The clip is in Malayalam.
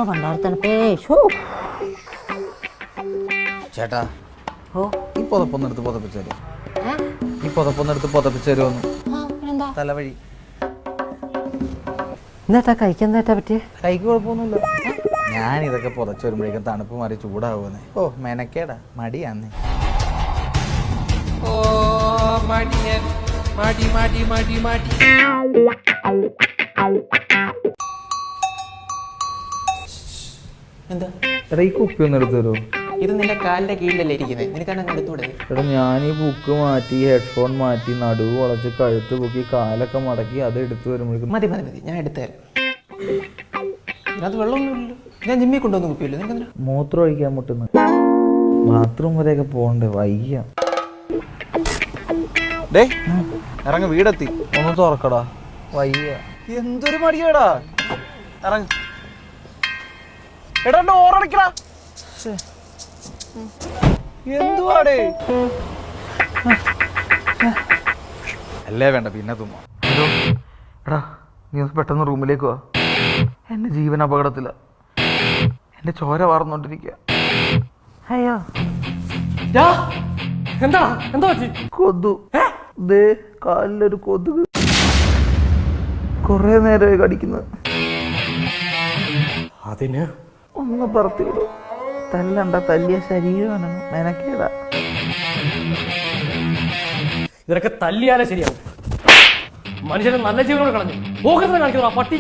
പണ്ടാർത്തണപ്പേ ചേട്ടാ ഓ ഈ പുതപ്പൊന്നെടുത്ത് പുതപ്പിച്ചു തരുമോ? ഈ പുതപ്പൊന്നെടുത്ത് പുതപ്പിച്ചു തരുമോന്ന്? എന്താ തലവഴി. എന്താ കഴിക്കുന്നേട്ടാ പറ്റിയേ? കൈക്ക് കുഴപ്പമൊന്നുമില്ല. ഞാൻ ഇതൊക്കെ പുതച്ചു വരുമ്പോഴേക്കും തണുപ്പ് മാറി ചൂടാവുന്നേ. ഓ മെനക്കേടാ, മടിയാന്നേ. ഓ മടിയൻ, മടി മടി മടി മടി. എന്താ എടാ ഈ കുപ്പി ഒന്ന് എടുത്തു തരുമോ? ഇത് നിന്റെ കാലിന്റെ കീഴിലല്ലേ ഇരിക്കുന്നത്, നിനക്കങ്ങനെ എടുത്തൂടെ? എടാ ഞാൻ ഈ ബുക്ക് മാറ്റി, ഹെഡ്ഫോൺ മാറ്റി, നടുവ് വളച്ച്, കഴുത്ത് പൊക്കി, കാലൊക്കെ മടക്കി അത് എടുത്തു വരുമ്പോഴേക്കും മതി മതി മതി, ഞാൻ എടുത്തുതരാം. ഇതിനകത്ത് വെള്ളമൊന്നുമില്ലല്ലോ. ഞാൻ ജിമ്മിൽ കൊണ്ടുവന്ന് കുപ്പിയില്ല. നിനക്ക് മൂത്രം ഒഴിക്കാൻ മുട്ടുന്നു. ബാത്റൂം വരെയൊക്കെ പോകണ്ടേ, വയ്യ. ഡേ ഇറങ്ങ, വീടെത്തി. ഒന്ന് തുറക്കടാ, വയ്യ. എന്തൊരു മടിയാടാ. ഇറങ്ങ. എടാ ഡോറടക്കടാ. എന്തുവാടേ? അല്ലേ വേണ്ട, പിന്നെ തുമ്മ. എടാ നീ പെട്ടെന്ന് റൂമിലേക്ക് വാ. എന്റെ ജീവൻ അപകടത്തില. എന്റെ ചോര വാർന്നോണ്ടിരിക്കുക. അയ്യോ എന്താ എന്താ പറ്റി? കൊതു. ദേ കാലിലൊരു കൊതുക്. കൊറേ നേരമായി കടിക്കുന്നത്. അതിന് ഒന്ന് പറത്തി വിടും. തല്ലണ്ട, തല്ലിയ ശരീരമാണ് മെനക്കേടാ. ഇതൊക്കെ തല്ലിയാലേ ശരിയാവും. മനുഷ്യനെ നല്ല ജീവനോട് കളഞ്ഞു പോകരുത് കാണിക്കുന്നു ആ പട്ടി.